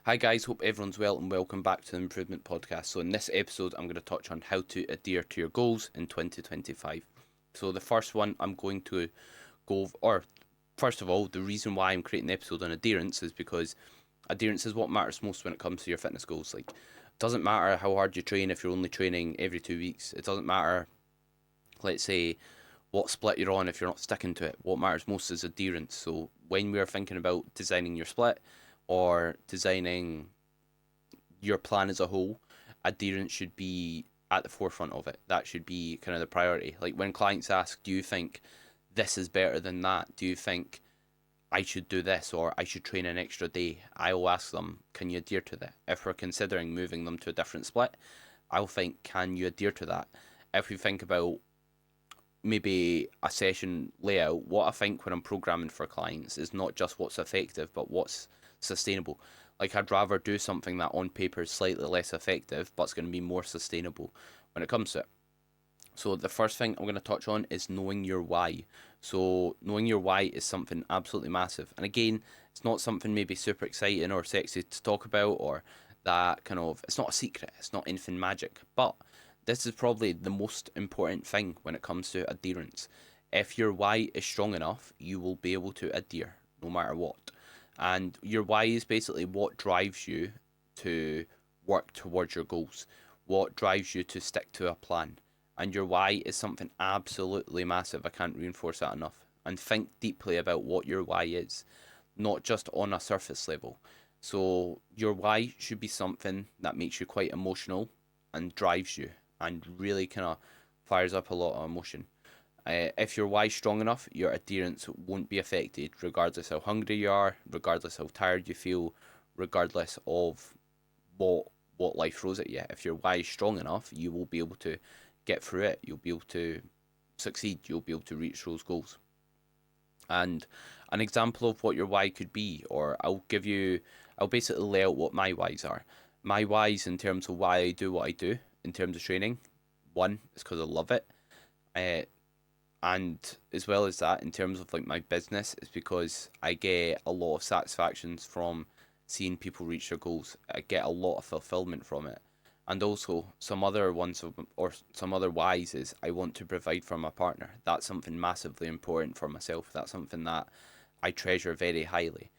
Hi guys, hope everyone's well and welcome back to the Improvement Podcast. So in this episode, I'm going to touch on how to adhere to your goals in 2025. So the first one I'm going to first of all, the reason why I'm creating the episode on adherence is because adherence is what matters most when it comes to your fitness goals. Like, it doesn't matter how hard you train if you're only training every 2 weeks. It doesn't matter, let's say, what split you're on if you're not sticking to it. What matters most is adherence. So when we are thinking about designing your split or designing your plan as a whole, adherence should be at the forefront of it. That should be kind of the priority. Like when clients ask, do you think this is better than that? Do you think I should do this or I should train an extra day? I will ask them, can you adhere to that? If we're considering moving them to a different split, I'll think, can you adhere to that? If we think about maybe a session layout, what I think when I'm programming for clients is not just what's effective, but what's sustainable. Like, I'd rather do something that on paper is slightly less effective, but it's going to be more sustainable when it comes to it. So, the first thing I'm going to touch on is knowing your why. So, knowing your why is something absolutely massive. And again, it's not something maybe super exciting or sexy to talk about, or that kind of, it's not a secret, it's not anything magic, but this is probably the most important thing when it comes to adherence. If your why is strong enough, you will be able to adhere no matter what. And your why is basically what drives you to work towards your goals, what drives you to stick to a plan. And your why is something absolutely massive. I can't reinforce that enough. And think deeply about what your why is, not just on a surface level. So, your why should be something that makes you quite emotional and drives you and really kind of fires up a lot of emotion. If your why is strong enough, your adherence won't be affected, regardless how hungry you are, regardless how tired you feel, regardless of what what life throws at you. If your why is strong enough, you will be able to get through it. You'll be able to succeed. You'll be able to reach those goals. And an example of what your why could be, or I'll basically lay out what my whys are. My whys in terms of why I do what I do in terms of training. One is because I love it. Uh, and as well as that, in terms of like my business, it's because I get a lot of satisfactions from seeing people reach their goals. I get a lot of fulfillment from it. And also some other ones or some other whys is I want to provide for my partner. That's something massively important for myself. That's something that I treasure very highly.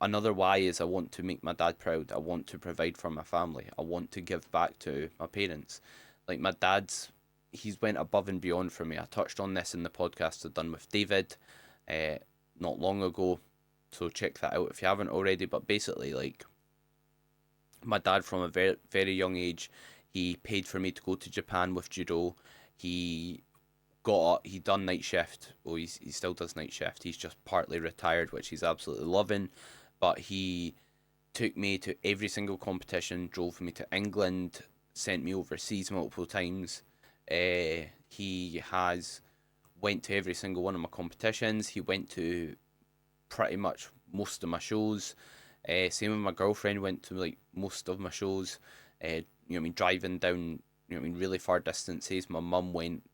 Another why is I want to make my dad proud. I want to provide for my family. I want to give back to my parents. Like my dad's, he's went above and beyond for me. I touched on this in the podcast I've done with David, uh, not long ago. So check that out if you haven't already. But basically, like my dad from a very young age, he paid for me to go to Japan with judo. He he done night shift. Well, he still does night shift. He's just partly retired, which he's absolutely loving. But he took me to every single competition, drove me to England, sent me overseas multiple times. He has went to every single one of my competitions. He went to pretty much most of my shows. Same with my girlfriend, went to like most of my shows. I mean, driving down, I mean, really far distances. My mum went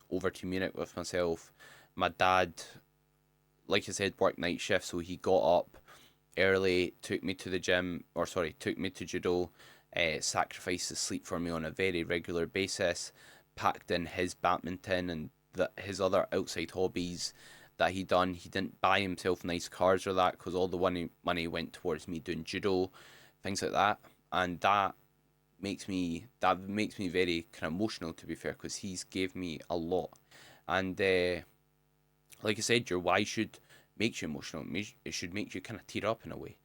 over to Munich with myself. My dad, like I said, worked night shift, so he got up early, took me to the gym, or sorry, took me to judo, sacrificed his sleep for me on a very regular basis, packed in his badminton and his other outside hobbies that he done. He didn't buy himself nice cars or that because all the money went towards me doing judo, things like that, and that makes me very kind of emotional to be fair because he's gave me a lot, and like I said, your why should make you emotional. It should make you kind of tear up in a way.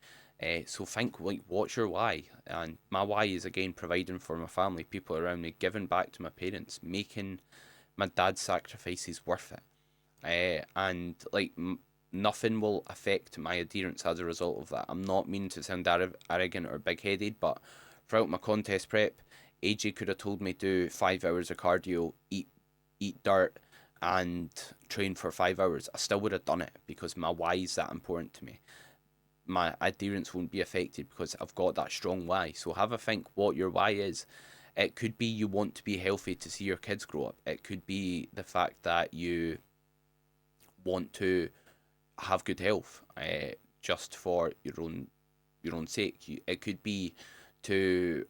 So think like, what's your why? And my why is again providing for my family, people around me, giving back to my parents, making my dad's sacrifices worth it. And like nothing will affect my adherence as a result of that. I'm not meaning to sound arrogant or big headed, but throughout my contest prep, AJ could have told me do 5 hours of cardio, eat dirt, and train for 5 hours. I still would have done it because my why is that important to me. My adherence won't be affected because I've got that strong why. So have a think what your why is. It could be you want to be healthy to see your kids grow up. It could be the fact that you want to have good health, just for your own sake. It could be to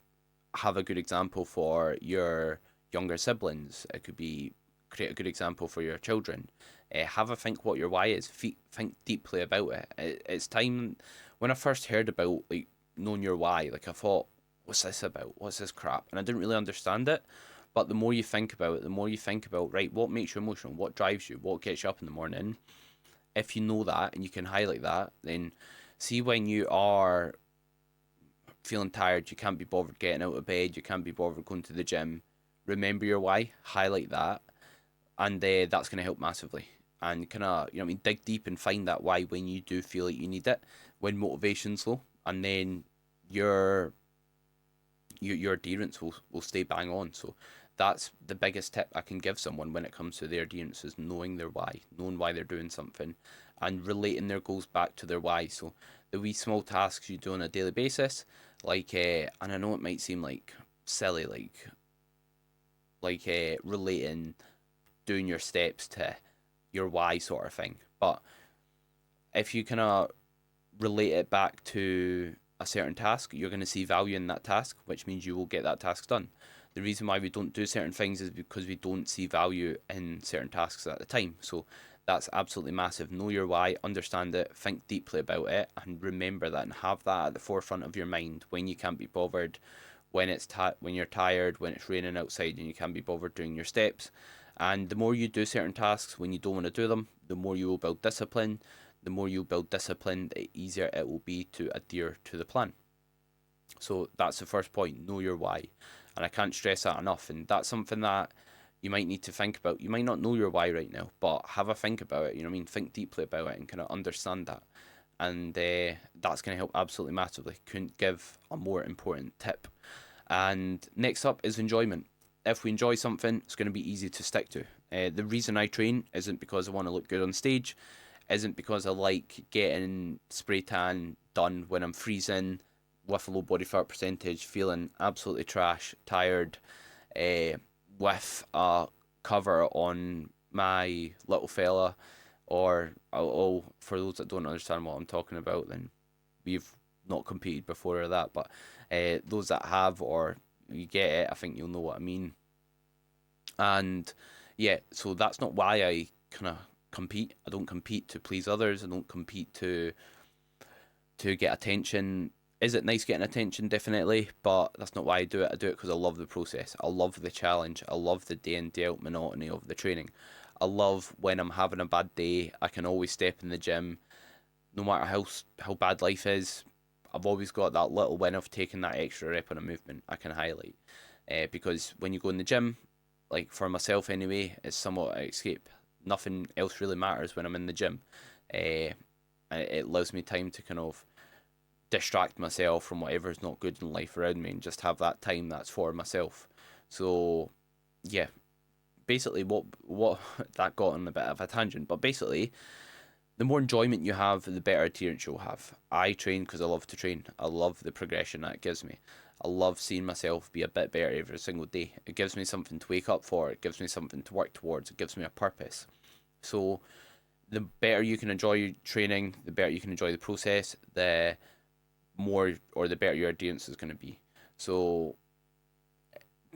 have a good example for your younger siblings. It could be create a good example for your children. Have a think what your why is. Think deeply about it. It's time. When I first heard about like knowing your why, like I thought, what's this about? What's this crap? And I didn't really understand it. But the more you think about it, the more you think about, right, what makes you emotional? What drives you? What gets you up in the morning? If you know that and you can highlight that, then see when you are feeling tired, you can't be bothered getting out of bed, you can't be bothered going to the gym. Remember your why, highlight that, and that's going to help massively. And kind of, you know, what I mean, dig deep and find that why when you do feel like you need it, when motivation's low, and then your your adherence will stay bang on. So that's the biggest tip I can give someone when it comes to their adherence is knowing their why, knowing why they're doing something, and relating their goals back to their why. So the wee small tasks you do on a daily basis, like and I know it might seem like silly, relating doing your steps to your why sort of thing, but if you kind of relate it back to a certain task, you're going to see value in that task, which means you will get that task done. The reason why we don't do certain things is because we don't see value in certain tasks at the time. So that's absolutely massive. Know your why, understand it, think deeply about it, and remember that and have that at the forefront of your mind when you can't be bothered, when when you're tired, when it's raining outside and you can't be bothered doing your steps. And the more you do certain tasks when you don't want to do them, the more you will build discipline. The more you build discipline, the easier it will be to adhere to the plan. So that's the first point, know your why. And I can't stress that enough. And that's something that you might need to think about. You might not know your why right now, but have a think about it. You know what I mean? Think deeply about it and kind of understand that. And that's going to help absolutely massively. Couldn't give a more important tip. And next up is enjoyment. If we enjoy something, it's going to be easy to stick to. The reason I train isn't because I want to look good on stage, isn't because I like getting spray tan done when I'm freezing with a low body fat percentage, feeling absolutely trash, tired, with a cover on my little fella, or for those that don't understand what I'm talking about, then we've not competed before or that, but those that have or you get it, I think you'll know what I mean. And yeah, so that's not why I kind of compete. I don't compete to please others. I don't compete to get attention. Is it nice getting attention? Definitely, but that's not why I do it. I do it because I love the process. I love the challenge. I love the day in day out monotony of the training. I love when I'm having a bad day, I can always step in the gym, no matter how bad life is. I've always got that little win of taking that extra rep on a movement I can highlight. Because when you go in the gym, like for myself anyway, it's somewhat an escape. Nothing else really matters when I'm in the gym. And it allows me time to kind of distract myself from whatever's not good in life around me and just have that time that's for myself. So yeah, basically what that got on a bit of a tangent, but basically the more enjoyment you have, the better adherence you'll have. I train because I love to train. I love the progression that it gives me. I love seeing myself be a bit better every single day. It gives me something to wake up for. It gives me something to work towards. It gives me a purpose. So the better you can enjoy your training, the better you can enjoy the process, the more or the better your adherence is going to be. So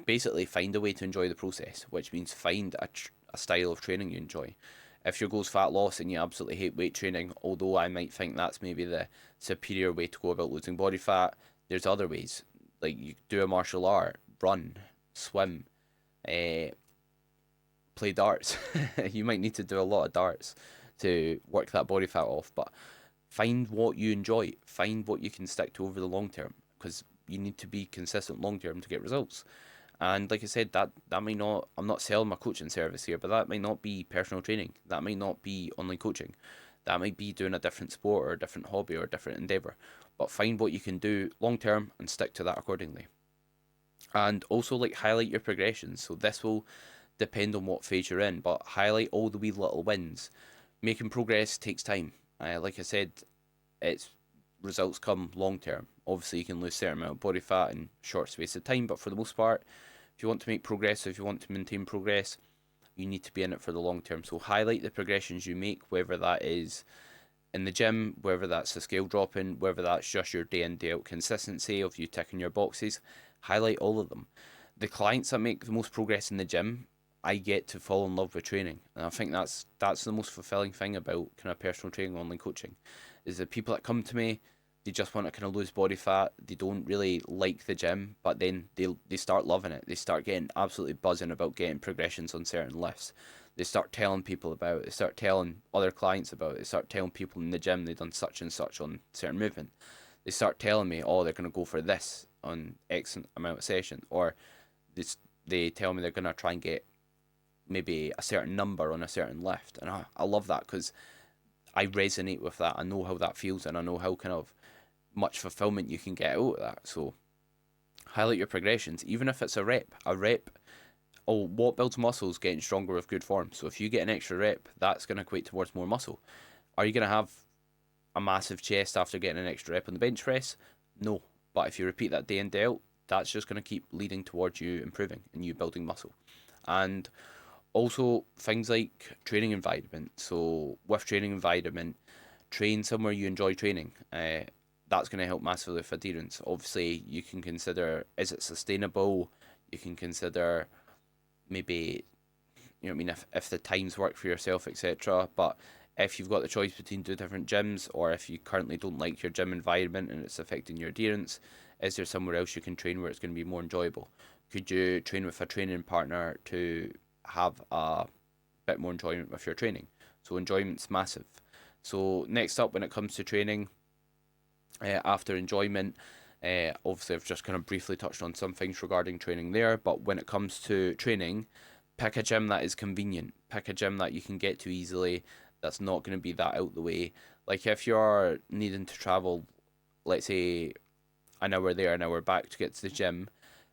basically find a way to enjoy the process, which means find a style of training you enjoy. If your goal's fat loss and you absolutely hate weight training, although I might think that's maybe the superior way to go about losing body fat, there's other ways. Like you do a martial art, run, swim, play darts. You might need to do a lot of darts to work that body fat off, but find what you enjoy. Find what you can stick to over the long term, because you need to be consistent long term to get results. And like I said, that might not, I'm not selling my coaching service here, but that might not be personal training. That might not be online coaching. That might be doing a different sport or a different hobby or a different endeavor. But find what you can do long term and stick to that accordingly. And also like highlight your progressions. So this will depend on what phase you're in, but highlight all the wee little wins. Making progress takes time. Like I said, it's results come long term. Obviously, you can lose a certain amount of body fat in a short space of time, but for the most part, if you want to make progress, if you want to maintain progress, you need to be in it for the long term. So highlight the progressions you make, whether that is in the gym, whether that's the scale dropping, whether that's just your day in, day out consistency of you ticking your boxes, highlight all of them. The clients that make the most progress in the gym, I get to fall in love with training. And I think that's the most fulfilling thing about kind of personal training, online coaching, is the people that come to me, they just want to kind of lose body fat. They don't really like the gym, but then they start loving it. They start getting absolutely buzzing about getting progressions on certain lifts. They start telling people about it. They start telling other clients about it. They start telling people in the gym they've done such and such on certain movement. They start telling me, oh, they're going to go for this on X amount of session, or this, they tell me they're going to try and get maybe a certain number on a certain lift. And I love that because I resonate with that. I know how that feels, and I know how kind of much fulfillment you can get out of that. So highlight your progressions, even if it's a rep. A rep, oh, what builds muscle is getting stronger with good form. So if you get an extra rep, that's going to equate towards more muscle. Are you going to have a massive chest after getting an extra rep on the bench press? No. But if you repeat that day in, day out, that's just going to keep leading towards you improving and you building muscle. And also things like training environment. So with training environment, train somewhere you enjoy training. That's going to help massively with adherence. Obviously, you can consider, is it sustainable? You can consider maybe, you know what I mean, if the times work for yourself, etc. But if you've got the choice between two different gyms, or if you currently don't like your gym environment and it's affecting your adherence, is there somewhere else you can train where it's going to be more enjoyable? Could you train with a training partner to have a bit more enjoyment with your training? So enjoyment's massive. So next up, when it comes to training, after enjoyment, obviously I've just kind of briefly touched on some things regarding training there, but when it comes to training, pick a gym that is convenient. Pick a gym that you can get to easily, that's not going to be that out the way. Like if you're needing to travel, let's say an hour there, an hour back to get to the gym,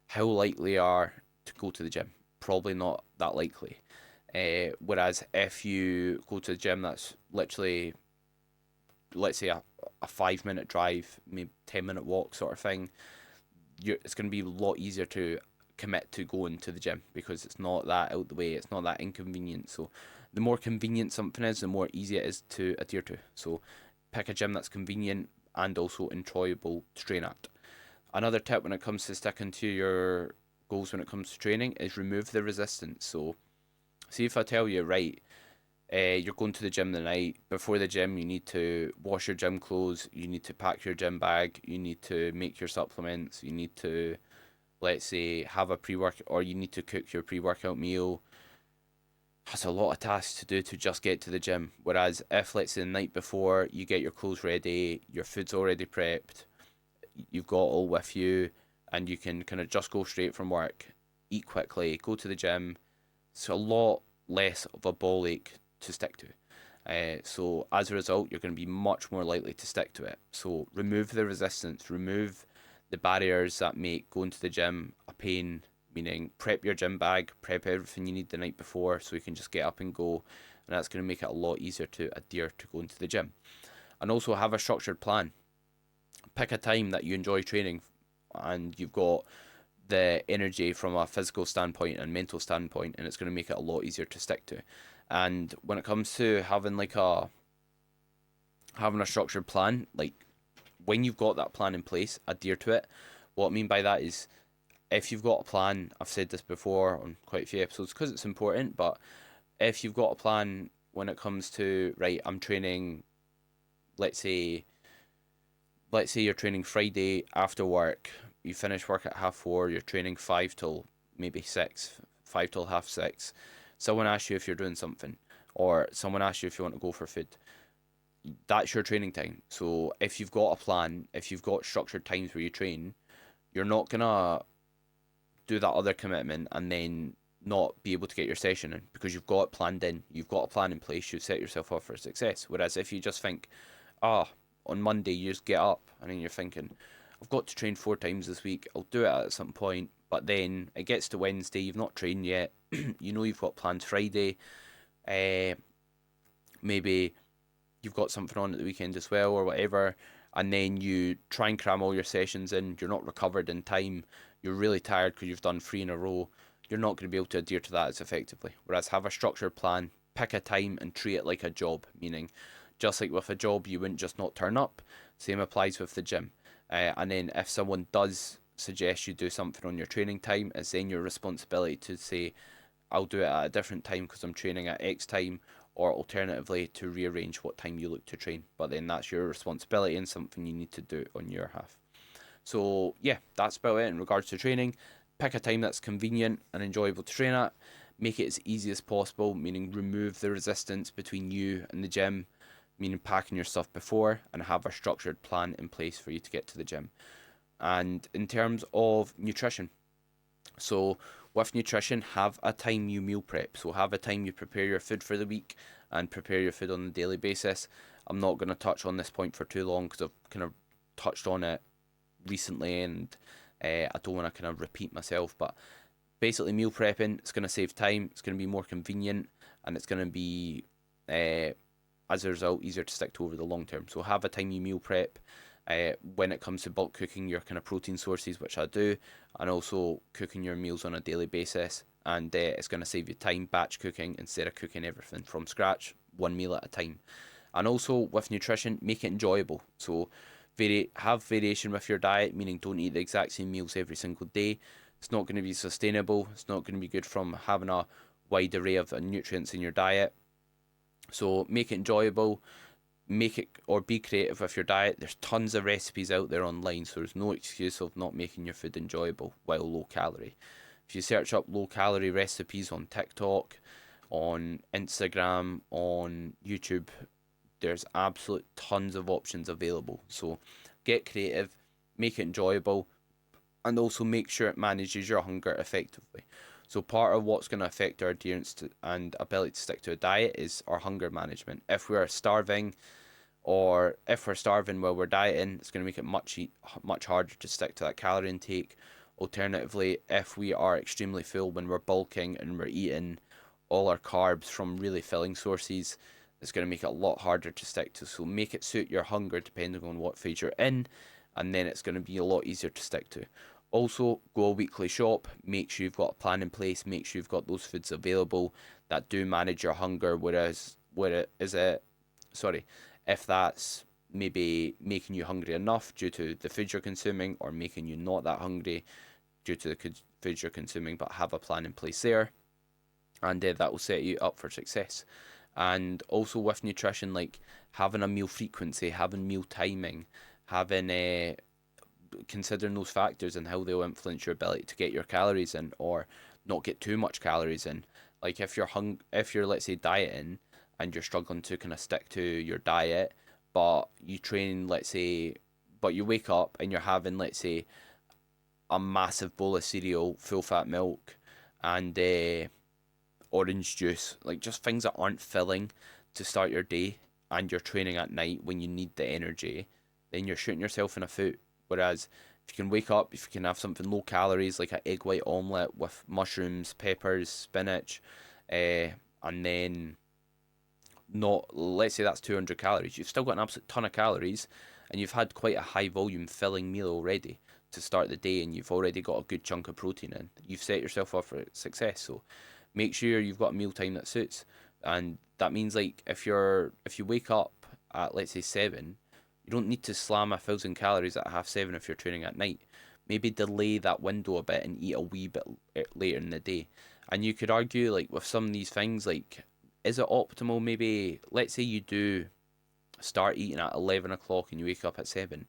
how likely are to go to the gym? Probably not that likely. Whereas if you go to a gym that's literally, let's say a 5 minute drive, maybe 10 minute walk sort of thing, it's going to be a lot easier to commit to going to the gym because it's not that out the way, it's not that inconvenient. So the more convenient something is, the more easy it is to adhere to. So pick a gym that's convenient and also enjoyable to train at. Another tip when it comes to sticking to your goals when it comes to training is remove the resistance. So see if I tell you, right, you're going to the gym the night before the gym, you need to wash your gym clothes, you need to pack your gym bag, you need to make your supplements, you need to, let's say, have a pre-workout, or you need to cook your pre-workout meal. That's a lot of tasks to do to just get to the gym. Whereas if, let's say, the night before, you get your clothes ready, your food's already prepped, you've got all with you, and you can kind of just go straight from work, eat quickly, go to the gym. It's a lot less of a ball ache to stick to. So as a result, you're going to be much more likely to stick to it. So remove the resistance, remove the barriers that make going to the gym a pain, meaning prep your gym bag, prep everything you need the night before so you can just get up and go. And that's going to make it a lot easier to adhere to going to the gym. And also have a structured plan. Pick a time that you enjoy training and you've got the energy from a physical standpoint and mental standpoint, and it's going to make it a lot easier to stick to. And when it comes to having a structured plan, like when you've got that plan in place, adhere to it. What I mean by that is, if you've got a plan, I've said this before on quite a few episodes because it's important, but if you've got a plan when it comes to, right, I'm training, let's say you're training Friday after work, you finish work at 4:30, you're training 5 till maybe 6, 5 till half 6. Someone asks you if you're doing something, or someone asks you if you want to go for food. That's your training time. So if you've got a plan, if you've got structured times where you train, you're not gonna do that other commitment and then not be able to get your session in because you've got it planned in. You've got a plan in place. You've set yourself up for success. Whereas if you just think, on Monday you just get up and then you're thinking, I've got to train 4 times this week. I'll do it at some point. But then it gets to Wednesday, you've not trained yet. You know you've got plans Friday. Maybe you've got something on at the weekend as well or whatever. And then you try and cram all your sessions in. You're not recovered in time. You're really tired because you've done 3 in a row. You're not going to be able to adhere to that as effectively. Whereas have a structured plan, pick a time and treat it like a job. Meaning Just like with a job, you wouldn't just not turn up. Same applies with the gym. And then if someone does suggest you do something on your training time, it's then your responsibility to say, I'll do it at a different time because I'm training at X time, or alternatively to rearrange what time you look to train. But then that's your responsibility and something you need to do on your half. So yeah, that's about it in regards to training. Pick a time that's convenient and enjoyable to train at. Make it as easy as possible, meaning remove the resistance between you and the gym, meaning packing your stuff before, and have a structured plan in place for you to get to the gym. And in terms of nutrition, so with nutrition, have a time you meal prep. So have a time you prepare your food for the week and prepare your food on a daily basis. I'm not going to touch on this point for too long because I've kind of touched on it recently, and I don't want to kind of repeat myself. But basically, meal prepping, it's going to save time, it's going to be more convenient, and it's going to be, as a result, easier to stick to over the long term. So have a time you meal prep. When it comes to bulk cooking your kind of protein sources, which I do, and also cooking your meals on a daily basis, and it's going to save you time batch cooking instead of cooking everything from scratch, one meal at a time. And also with nutrition, make it enjoyable. So have variation with your diet, meaning don't eat the exact same meals every single day. It's not going to be sustainable. It's not going to be good from having a wide array of nutrients in your diet. So make it enjoyable, make it, or be creative with your diet. There's tons of recipes out there online, so there's no excuse of not making your food enjoyable while low calorie. If you search up low calorie recipes on TikTok, on Instagram, on YouTube, there's absolute tons of options available. So get creative, make it enjoyable, and also make sure it manages your hunger effectively. So part of what's going to affect our adherence to, and ability to stick to a diet is our hunger management. If we are starving, or if we're starving while we're dieting, it's going to make it much harder to stick to that calorie intake. Alternatively, if we are extremely full when we're bulking and we're eating all our carbs from really filling sources, it's going to make it a lot harder to stick to. So make it suit your hunger depending on what phase you're in, and then it's going to be a lot easier to stick to. Also, go a weekly shop, make sure you've got a plan in place, make sure you've got those foods available that do manage your hunger, if that's maybe making you hungry enough due to the food you're consuming, or making you not that hungry due to the food you're consuming, but have a plan in place there, and that will set you up for success. And also with nutrition, like having a meal frequency, having meal timing, having considering those factors and how they'll influence your ability to get your calories in or not get too much calories in. Like if you're let's say dieting and you're struggling to kind of stick to your diet, but you train, let's say, but you wake up and you're having, let's say, a massive bowl of cereal, full fat milk, and orange juice, like just things that aren't filling to start your day, and you're training at night when you need the energy, then you're shooting yourself in the foot. Whereas if you can wake up, if you can have something low calories like an egg white omelette with mushrooms, peppers, spinach, and then not, let's say that's 200 calories, you've still got an absolute ton of calories, and you've had quite a high volume filling meal already to start the day, and you've already got a good chunk of protein in. You've set yourself up for success. So make sure you've got a meal time that suits, and that means like if you wake up at, let's say, 7, you don't need to slam 1,000 calories at 7:30 if you're training at night. Maybe delay that window a bit and eat a wee bit later in the day. And you could argue, like, with some of these things, like, is it optimal? Maybe, let's say you do start eating at 11 o'clock and you wake up at 7.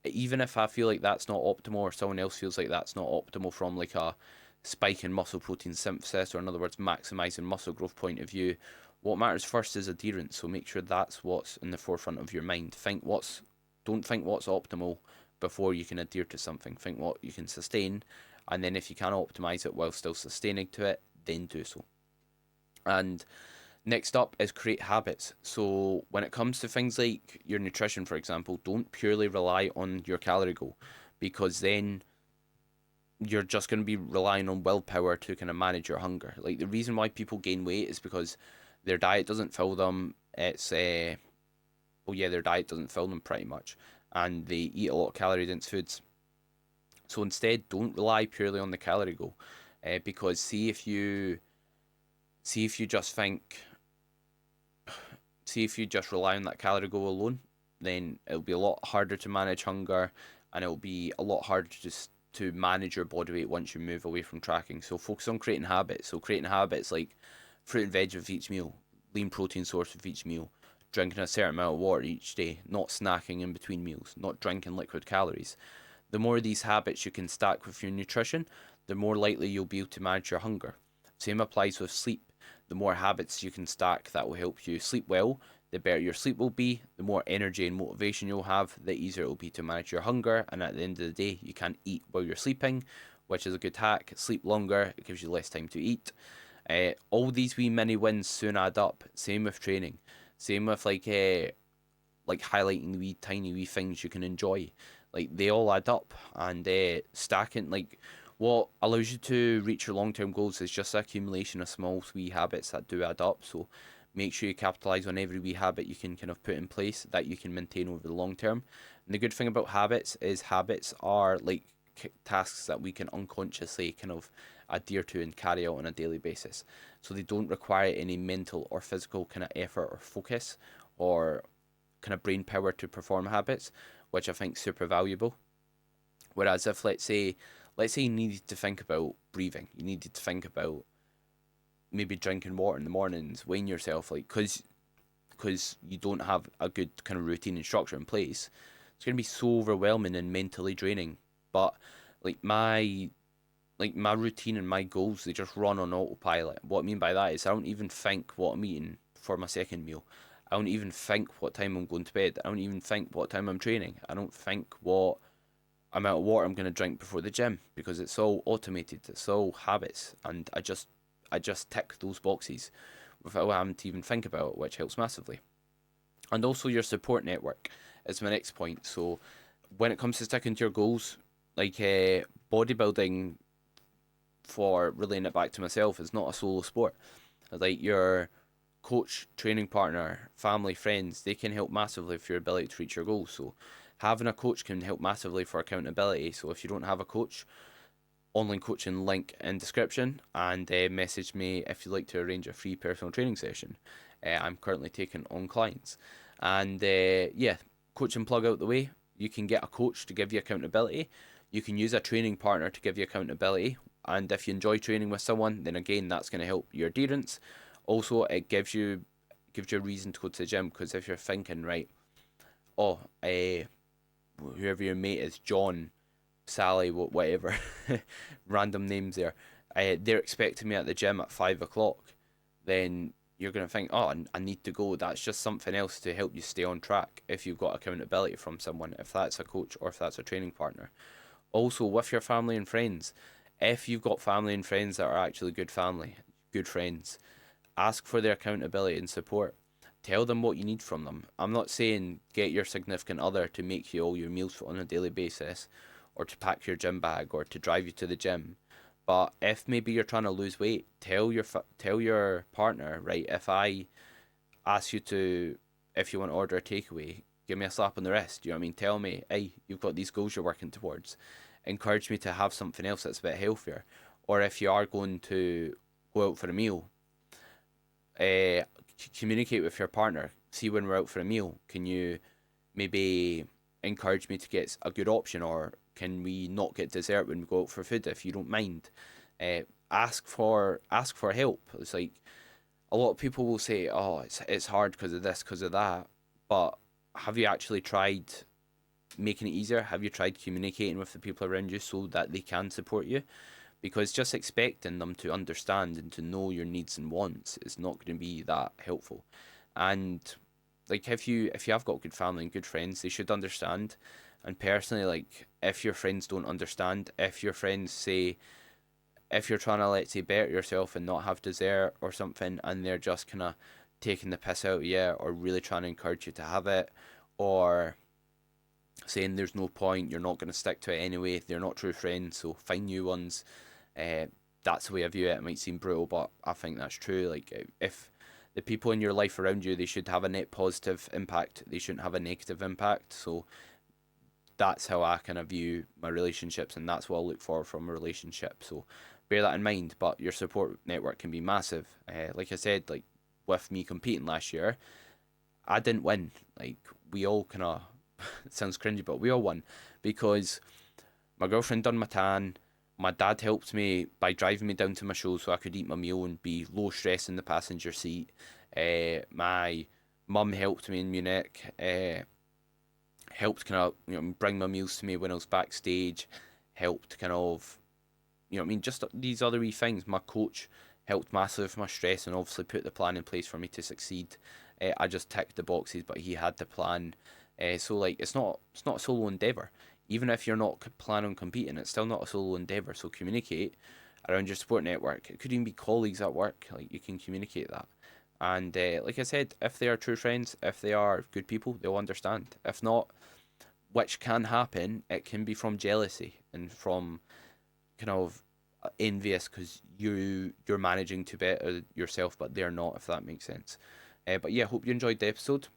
Even if I feel like that's not optimal, or someone else feels like that's not optimal from like a spike in muscle protein synthesis, or in other words, maximizing muscle growth point of view, what matters first is adherence. So make sure that's what's in the forefront of your mind. Don't think what's optimal before you can adhere to something. Think what you can sustain, and then if you can optimize it while still sustaining to it, then do so. And next up is create habits. So when it comes to things like your nutrition, for example, don't purely rely on your calorie goal, because then you're just going to be relying on willpower to kind of manage your hunger. Like, the reason why people gain weight is because their diet doesn't fill them. Their diet doesn't fill them pretty much, and they eat a lot of calorie dense foods. So instead, don't rely purely on the calorie goal, because see if you just think See, if you just rely on that calorie goal alone, then it'll be a lot harder to manage hunger, and it'll be a lot harder to manage your body weight once you move away from tracking. So focus on creating habits. So creating habits like fruit and veg with each meal, lean protein source with each meal, drinking a certain amount of water each day, not snacking in between meals, not drinking liquid calories. The more of these habits you can stack with your nutrition, the more likely you'll be able to manage your hunger. Same applies with sleep. The more habits you can stack that will help you sleep well, the better your sleep will be, the more energy and motivation you'll have, the easier it will be to manage your hunger. And at the end of the day, you can't eat while you're sleeping, which is a good hack. Sleep longer, it gives you less time to eat. All these wee mini wins soon add up. Same with training. Same with like highlighting the wee tiny wee things you can enjoy. Like they all add up, and stacking like what allows you to reach your long term goals is just accumulation of small wee habits that do add up. So make sure you capitalize on every wee habit you can kind of put in place that you can maintain over the long term. And the good thing about habits is habits are like tasks that we can unconsciously kind of adhere to and carry out on a daily basis. So they don't require any mental or physical kind of effort or focus or kind of brain power to perform habits, which I think is super valuable. Whereas if let's say you needed to think about breathing, you needed to think about maybe drinking water in the mornings, weighing yourself, like because you don't have a good kind of routine and structure in place, it's gonna be so overwhelming and mentally draining. But like my routine and my goals, they just run on autopilot. What I mean by that is I don't even think what I'm eating for my second meal. I don't even think what time I'm going to bed. I don't even think what time I'm training. I don't think what amount of water I'm going to drink before the gym because it's all automated. It's all habits, and I just tick those boxes without having to even think about it, which helps massively. And also your support network is my next point. So when it comes to sticking to your goals, like bodybuilding, for relaying it back to myself, is not a solo sport. Like your coach, training partner, family, friends, they can help massively for your ability to reach your goals. So having a coach can help massively for accountability. So if you don't have a coach, online coaching link in description, and message me if you'd like to arrange a free personal training session. I'm currently taking on clients, and yeah, coaching plug out the way. You can get a coach to give you accountability. You can use a training partner to give you accountability, and if you enjoy training with someone, then again that's going to help your adherence. Also, it gives you a reason to go to the gym, because if you're thinking, right, oh, whoever your mate is, John, Sally, whatever, random names there, they're expecting me at the gym at 5 o'clock, then you're going to think, oh, I need to go. That's just something else to help you stay on track if you've got accountability from someone, if that's a coach or if that's a training partner. Also, with your family and friends, if you've got family and friends that are actually good family, good friends, ask for their accountability and support. Tell them what you need from them. I'm not saying get your significant other to make you all your meals on a daily basis, or to pack your gym bag, or to drive you to the gym. But if maybe you're trying to lose weight, tell your partner, right? If I ask you to, if you want to order a takeaway, give me a slap on the wrist. You know what I mean? Tell me, hey, you've got these goals you're working towards. Encourage me to have something else that's a bit healthier. Or if you are going to go out for a meal, uh, communicate with your partner. See, when we're out for a meal, can you maybe encourage me to get a good option, or can we not get dessert when we go out for food if you don't mind? Ask for help. It's like a lot of people will say, "Oh, it's hard because of this, because of that," but have you actually tried making it easier? Have you tried communicating with the people around you so that they can support you? Because just expecting them to understand and to know your needs and wants is not going to be that helpful. And like if you have got good family and good friends, they should understand. And personally, like if your friends don't understand, if your friends say, if you're trying to, let's say, better yourself and not have dessert or something, and they're just kind of taking the piss out of you, or really trying to encourage you to have it, or saying there's no point, you're not going to stick to it anyway, they're not true friends, so find new ones. uh, that's the way I view it. It might seem brutal, but I think that's true. Like if the people in your life around you, they should have a net positive impact, they shouldn't have a negative impact. So that's how I kind of view my relationships, and that's what I look for from a relationship. So bear that in mind. But your support network can be massive. Like I said, like with me competing last year, I didn't win. Like, we all kind of, it sounds cringy, but we all won because my girlfriend done my tan. My dad helped me by driving me down to my show so I could eat my meal and be low stress in the passenger seat. My mum helped me in Munich. Helped kind of bring my meals to me when I was backstage. Helped kind of just these other wee things. My coach helped massively with my stress and obviously put the plan in place for me to succeed. I just ticked the boxes, but he had the plan. So like it's not a solo endeavor. Even if you're not planning on competing, it's still not a solo endeavor. So communicate around your support network. It could even be colleagues at work. Like you can communicate that. And like I said, if they are true friends, if they are good people, they'll understand. If not, which can happen, it can be from jealousy and from kind of envious because you're managing to better yourself, but they're not. If that makes sense. But yeah, hope you enjoyed the episode.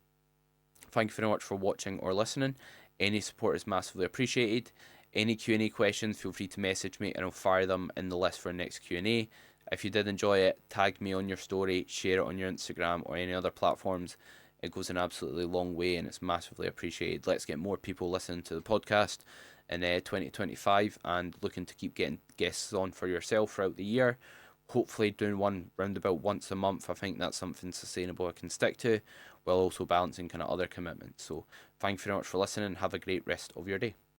Thank you very much for watching or listening. Any support is massively appreciated. Any Q&A questions, feel free to message me and I'll fire them in the list for next Q&A. If you did enjoy it, tag me on your story, share it on your Instagram or any other platforms. It goes an absolutely long way and it's massively appreciated. Let's get more people listening to the podcast in 2025 and looking to keep getting guests on for yourself throughout the year. Hopefully doing one round about once a month. I think that's something sustainable I can stick to while also balancing kind of other commitments. So thank you very much for listening. Have a great rest of your day.